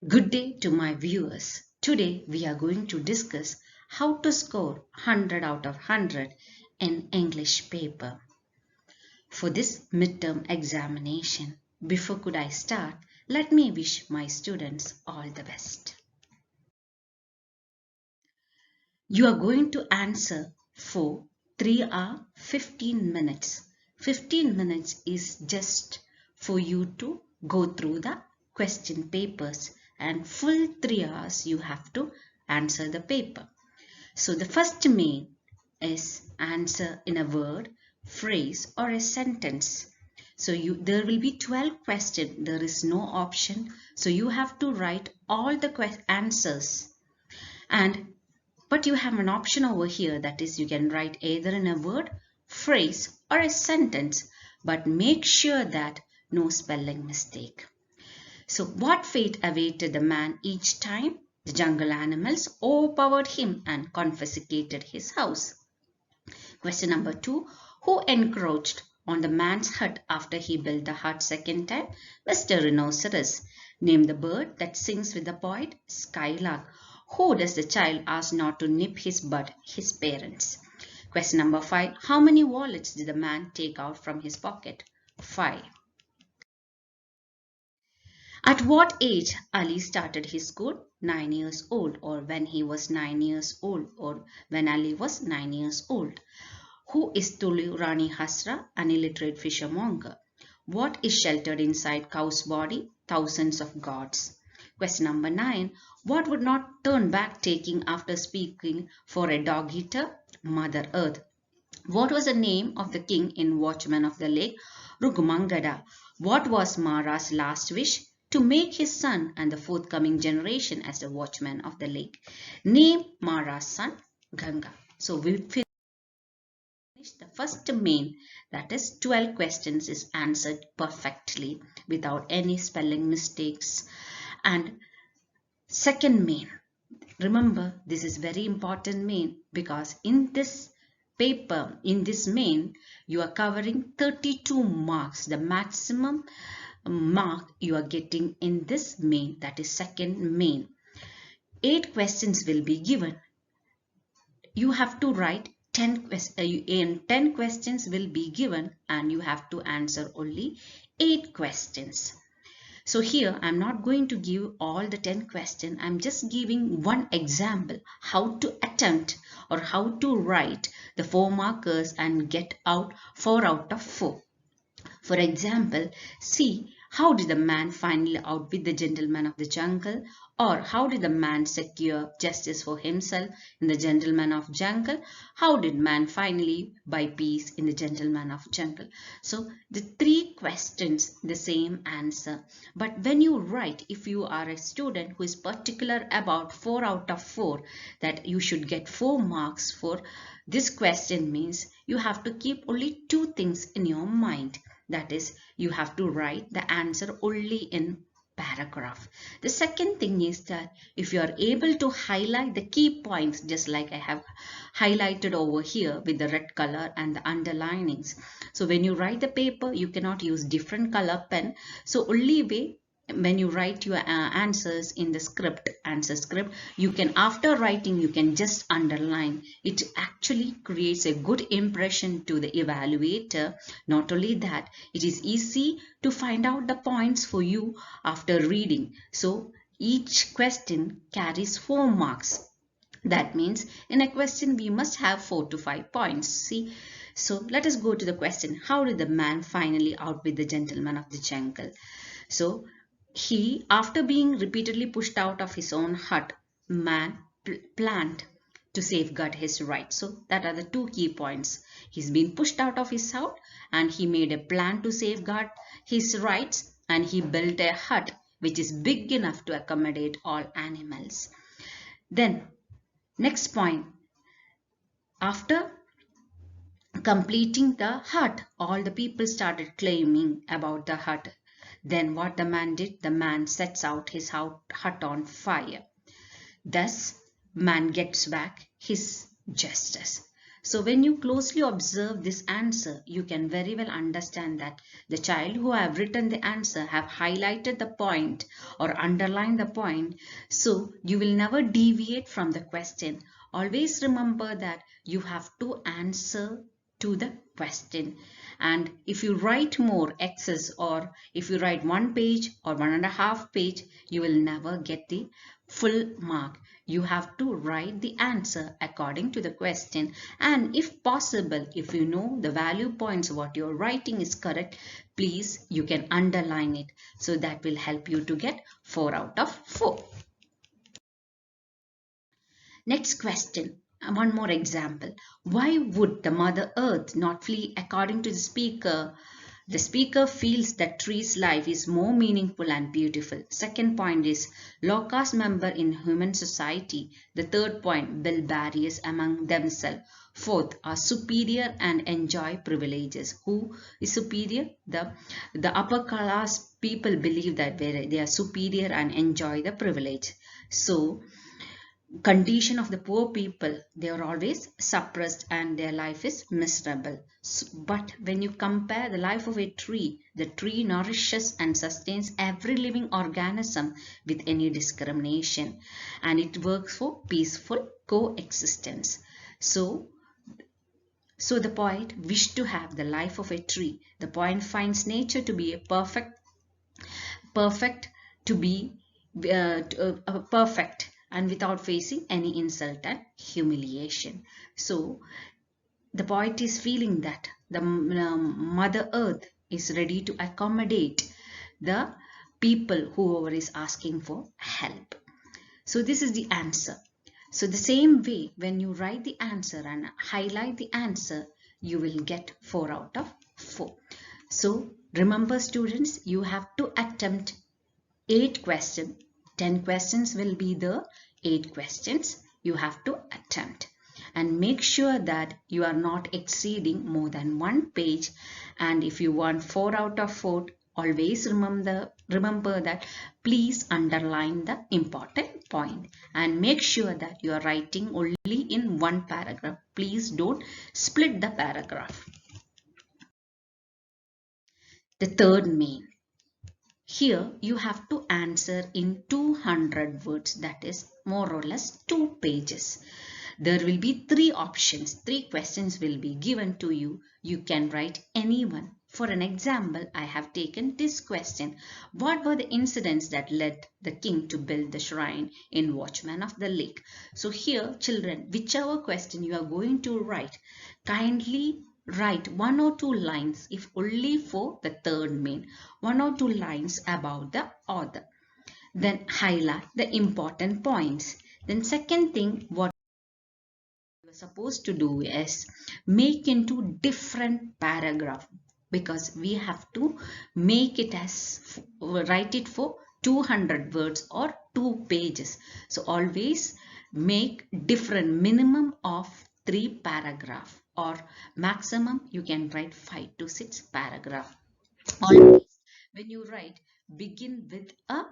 Good day to my viewers. Today we are going to discuss how to score 100 out of 100 in English paper. For this midterm examination, before could I start, let me wish my students all the best. You are going to answer for 3 hours 15 minutes. 15 minutes is just for you to go through the question papers, and full 3 hours you have to answer the paper. So the first main is answer in a word, phrase or a sentence. So there will be 12 questions. There is no option. So you have to write all the answers. But you have an option over here, that is you can write either in a word, phrase or a sentence, but make sure that no spelling mistake. So what fate awaited the man each time? The jungle animals overpowered him and confiscated his house. Question number 2. Who encroached on the man's hut after he built the hut second time? Mr. Rhinoceros. Name the bird that sings with the poet. Skylark. Who does the child ask not to nip his bud? His parents. Question number 5. How many wallets did the man take out from his pocket? 5. At what age Ali started his school? 9 years old, or when he was 9 years old, or when Ali was 9 years old. Who is Tulu Rani Hasra, an illiterate fishermonger? What is sheltered inside cow's body? Thousands of gods. Question number 9. What would not turn back taking after speaking for a dog eater? Mother Earth. What was the name of the king in Watchman of the Lake? Rugumangada. What was Mara's last wish? To make his son and the forthcoming generation as the watchman of the lake. Name Mara's son Ganga. So we finish the first main, that is 12 questions is answered perfectly without any spelling mistakes. And second main, remember this is very important main, because in this paper, in this main, you are covering 32 marks, the maximum mark you are getting in this main, that is second main. 8 questions will be given. You have to write 10 questions will be given, and you have to answer only 8 questions. So here I'm not going to give all the 10 questions. I'm just giving one example how to attempt or how to write the 4 markers and get out 4 out of 4. For example, see, how did the man finally outwit the gentleman of the jungle? Or how did the man secure justice for himself in the gentleman of jungle? How did man finally buy peace in the gentleman of jungle? So the 3 questions, the same answer. But when you write, if you are a student who is particular about 4 out of 4, that you should get 4 marks for this question, means you have to keep only 2 things in your mind. That is, you have to write the answer only in paragraph. The second thing is that if you are able to highlight the key points, just like I have highlighted over here with the red color and the underlinings. So when you write the paper, you cannot use different color pen. So only way, when you write your answers in the answer script, you can, after writing, you can just underline. It actually creates a good impression to the evaluator. Not only that, it is easy to find out the points for you after reading. So each question carries 4 marks. That means in a question we must have 4 to 5 points. See, so let us go to the question. How did the man finally outwit the gentleman of the jungle? So he, after being repeatedly pushed out of his own hut, man planned to safeguard his rights. So that are the 2 key points. He's been pushed out of his hut and he made a plan to safeguard his rights, and he built a hut which is big enough to accommodate all animals. Then next point, after completing the hut, all the people started claiming about the hut. Then what the man did? The man sets out his hut on fire. Thus, man gets back his justice. So when you closely observe this answer, you can very well understand that the child who have written the answer have highlighted the point or underlined the point. So you will never deviate from the question. Always remember that you have to answer to the question. And if you write more excess, or if you write 1 page or 1.5 page, you will never get the full mark. You have to write the answer according to the question, and if possible, if you know the value points what you're writing is correct, please you can underline it, so that will help you to get 4 out of 4. Next question, one more example. Why would the Mother Earth not flee according to the speaker? The speaker feels that trees' life is more meaningful and beautiful. Second point is low caste member in human society. The third point, build barriers among themselves. Fourth, are superior and enjoy privileges. Who is superior? The upper class people believe that they are superior and enjoy the privilege. So condition of the poor people, they are always suppressed and their life is miserable. But when you compare the life of a tree, the tree nourishes and sustains every living organism with any discrimination, and it works for peaceful coexistence. So the poet wished to have the life of a tree. The poet finds nature to be a perfect to be perfect and without facing any insult and humiliation. So the poet is feeling that the Mother Earth is ready to accommodate the people whoever is asking for help. So this is the answer. So the same way, when you write the answer and highlight the answer, you will get 4 out of 4. So remember students, you have to attempt 8 questions. 10 questions will be the 8 questions you have to attempt. And make sure that you are not exceeding more than 1 page. And if you want 4 out of 4, always remember that please underline the important point. And make sure that you are writing only in one paragraph. Please don't split the paragraph. The third main. Here you have to answer in 200 words, that is more or less 2 pages. There will be 3 options, 3 questions will be given to you. You can write any one. For an example, I have taken this question. What were the incidents that led the king to build the shrine in Watchman of the Lake? So here, children, whichever question you are going to write, kindly write 1 or 2 lines, if only for the third main, 1 or 2 lines about the author. Then highlight the important points. Then second thing, what you're supposed to do is make into different paragraph, because we have to make it as write it for 200 words or 2 pages. So always make different, minimum of 3 paragraph, or maximum you can write 5 to 6 paragraph. Always when you write, begin with a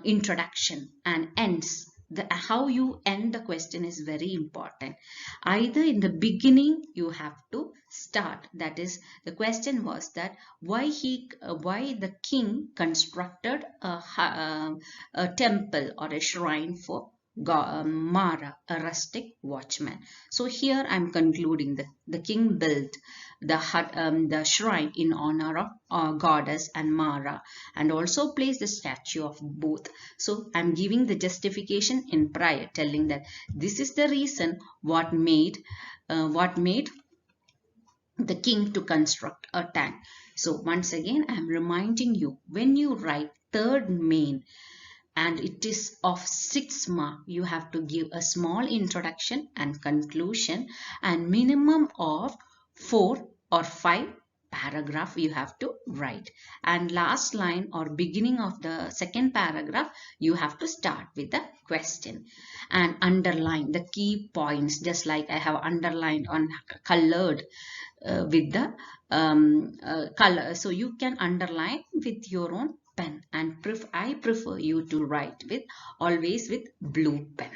introduction and ends. How you end the question is very important. Either in the beginning you have to start, that is, the question was that why the king constructed a temple or a shrine for Mara, a rustic watchman. So here I'm concluding that the king built the shrine in honor of goddess and Mara, and also placed the statue of both. So I'm giving the justification in prior, telling that this is the reason what made the king to construct a tank. So once again, I'm reminding you, when you write third main and it is of 6 mark, you have to give a small introduction and conclusion, and minimum of 4 or 5 paragraph you have to write, and last line or beginning of the second paragraph you have to start with the question, and underline the key points, just like I have underlined on colored with the color. So you can underline with your own pen, and I prefer you to write with always with blue pen.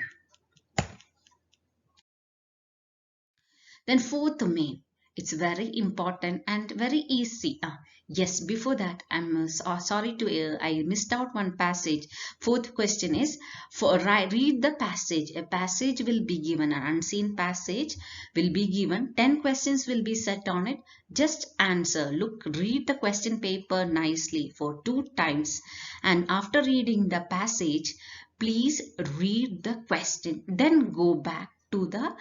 Then fourth main, it's very important and very easy. Yes, before that, I'm sorry to I missed out one passage. Fourth question is for read the passage. A passage will be given, an unseen passage will be given. 10 questions will be set on it. Just answer. Look, read the question paper nicely for 2 times, and after reading the passage, please read the question. Then go back to the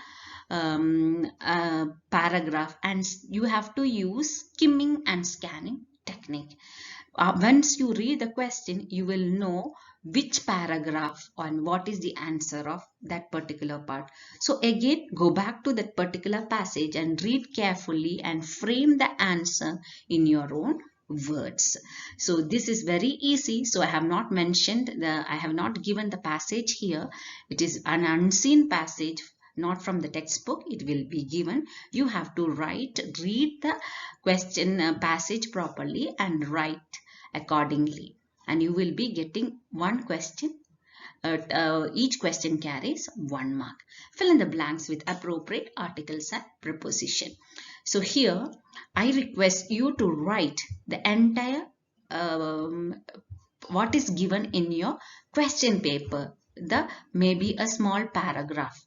paragraph, and you have to use skimming and scanning technique. Once you read the question, you will know which paragraph and what is the answer of that particular part. So again, go back to that particular passage and read carefully and frame the answer in your own words. So this is very easy. So I have not given the passage here. It is an unseen passage, not from the textbook. It will be given. You have to read the question passage properly and write accordingly, and you will be getting one question. Each question carries 1 mark. Fill in the blanks with appropriate articles and preposition. So here I request you to write the entire what is given in your question paper, the maybe a small paragraph.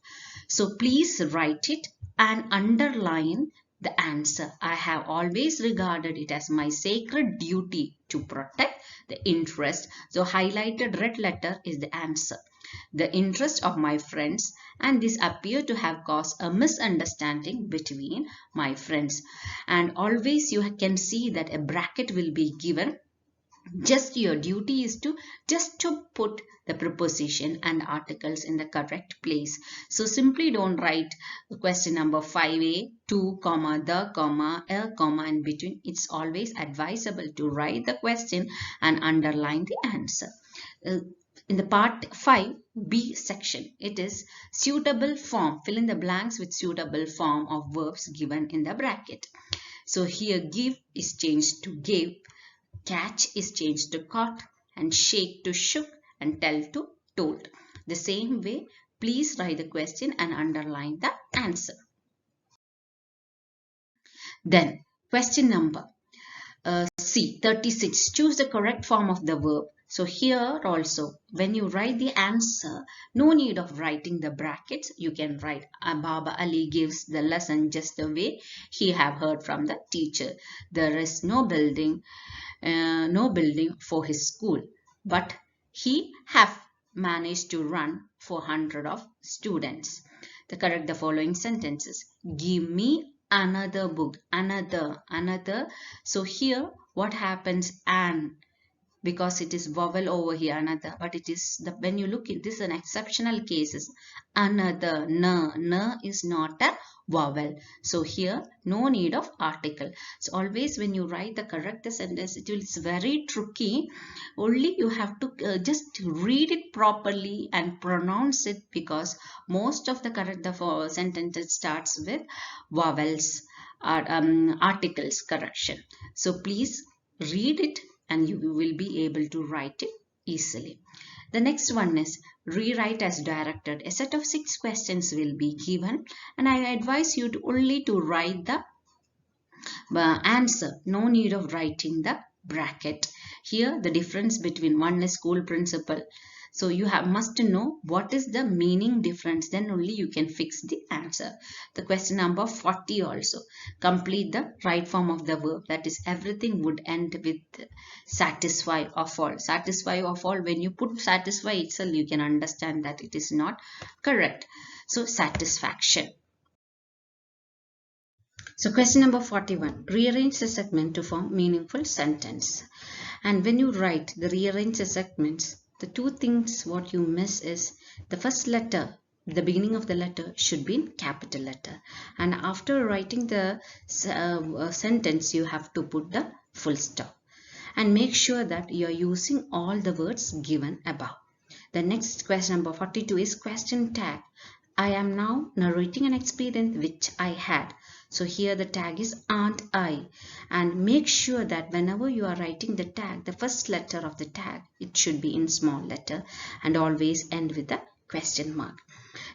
So please write it and underline the answer. I have always regarded it as my sacred duty to protect the interest. So highlighted red letter is the answer. The interest of my friends, and this appeared to have caused a misunderstanding between my friends. And always you can see that a bracket will be given. Just your duty is to put the preposition and articles in the correct place. So simply don't write question number 5a, 2, comma, the, comma, a, comma in between. It's always advisable to write the question and underline the answer. In the part 5b section, it is suitable form. Fill in the blanks with suitable form of verbs given in the bracket. So here give is changed to gave, catch is changed to caught, and shake to shook, and tell to told. The same way, please write the question and underline the answer. Then question number C, 36. Choose the correct form of the verb. So here also, when you write the answer, no need of writing the brackets. You can write Baba Ali gives the lesson just the way he have heard from the teacher. There is no building for his school, but he have managed to run 400 of students. Correct the following sentences. Give me another book. Another. So here what happens? An, because it is vowel over here, another, but it is when you look at this, an exceptional cases. Another, na is not a vowel. So here no need of article. So always when you write the correct sentence, it's very tricky. Only you have to just read it properly and pronounce it, because most of the sentences starts with vowels or articles correction. So please read it and you will be able to write it easily. The next one is rewrite as directed. A set of 6 questions will be given, and I advise you to only to write the answer. No need of writing the bracket. Here the difference between one is school principal. So you must know what is the meaning difference, then only you can fix the answer. The question number 40 also. Complete the right form of the verb, that is everything would end with satisfy of all. Satisfy of all, when you put satisfy itself, you can understand that it is not correct. So satisfaction. So question number 41. Rearrange the segment to form meaningful sentence. And when you write the rearrange the segments, the 2 things what you miss is the first letter, the beginning of the letter should be in capital letter, and after writing the sentence you have to put the full stop, and make sure that you are using all the words given above. The next question number 42 is question tag. I am now narrating an experience which I had. So here the tag is aren't I, and make sure that whenever you are writing the tag, the first letter of the tag, it should be in small letter and always end with a question mark.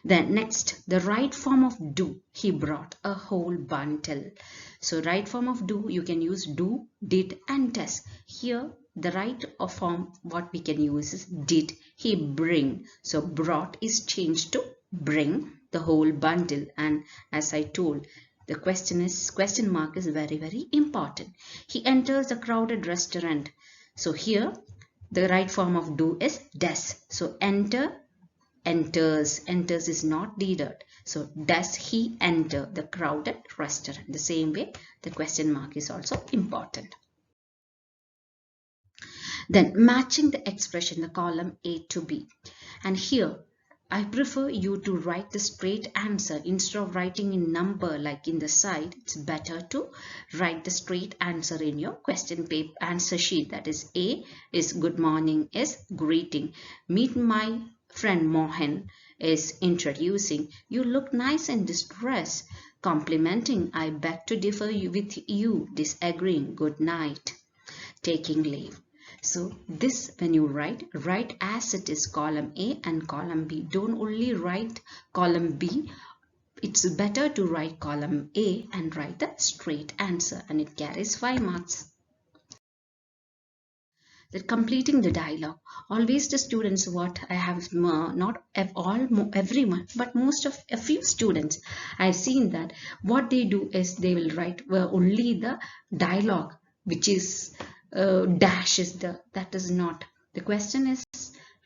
Then next, the right form of do. He brought a whole bundle. So right form of do, you can use do, did and does. Here the right form what we can use is did. He bring. So brought is changed to bring the whole bundle. And as I told, the question mark is very, very important. He enters the crowded restaurant. So here the right form of do is does. So enters is not needed. So does he enter the crowded restaurant? The same way the question mark is also important. Then matching the expression, the column A to B. And here I prefer you to write the straight answer instead of writing in number like in the side. It's better to write the straight answer in your question paper answer sheet. That is, A is good morning is greeting. Meet my friend Mohan is introducing. You look nice in this dress. Complimenting. I beg to differ with you. Disagreeing. Good night. Taking leave. So this, when you write as it is, column A and column B. Don't only write column B. It's better to write column A and write the straight answer, and it carries 5 marks. That completing the dialogue. Always the students, what I have, not everyone, but most of a few students, I've seen that what they do is they will write only the dialogue, which is dash is that is not. The question is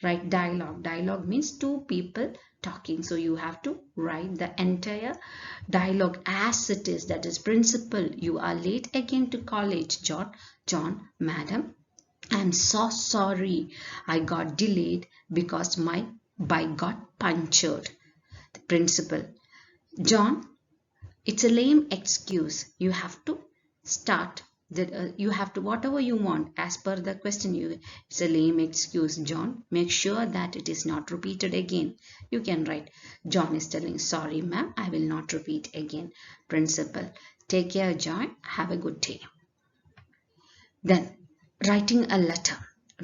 write dialogue. Dialogue means two people talking. So you have to write the entire dialogue as it is. That is, principal, you are late again to college. John, madam, I'm so sorry. I got delayed because my bike got punctured. The principal, John, it's a lame excuse. You have to start that. You have to whatever you want as per the question. It's a lame excuse, John. Make sure that it is not repeated again. You can write, John is telling, sorry ma'am, I will not repeat again. Principal, take care, John. Have a good day. Then writing a letter.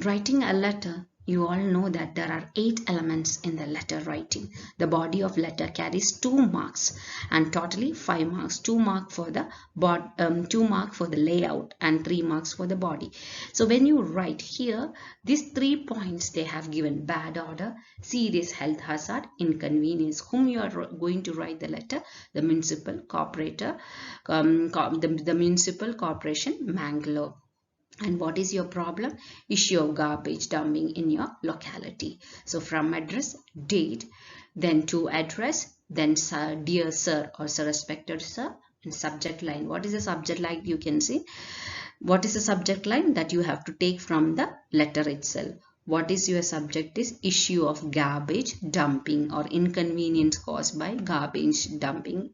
Writing a letter, you all know that there are 8 elements in the letter writing. The body of letter carries 2 marks and totally 5 marks. 2 marks for the 2 marks for the layout and 3 marks for the body. So when you write here, these 3 points they have given: bad odor, serious health hazard, inconvenience. Whom you are going to write the letter? The municipal corporator, the municipal corporation, Mangalore. And what is your problem? Issue of garbage dumping in your locality. So from address, date, then to address, then sir, dear sir or sir, respected sir, and subject line. What is the subject line? You can see what is the subject line that you have to take from the letter itself. What is your subject is issue of garbage dumping or inconvenience caused by garbage dumping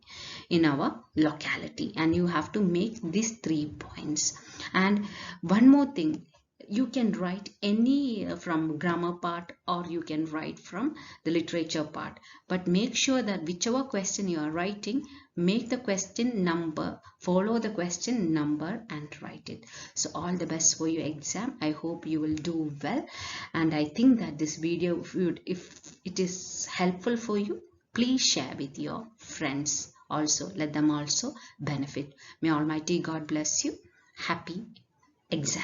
in our locality, and you have to make these 3 points. And one more thing, you can write any from grammar part or you can write from the literature part, but make sure that whichever question you are writing, make the question number, follow the question number and write it. So all the best for your exam. I hope you will do well, and I think that this video, if it is helpful for you, please share with your friends also. Let them also benefit. May Almighty God bless you. Happy exam.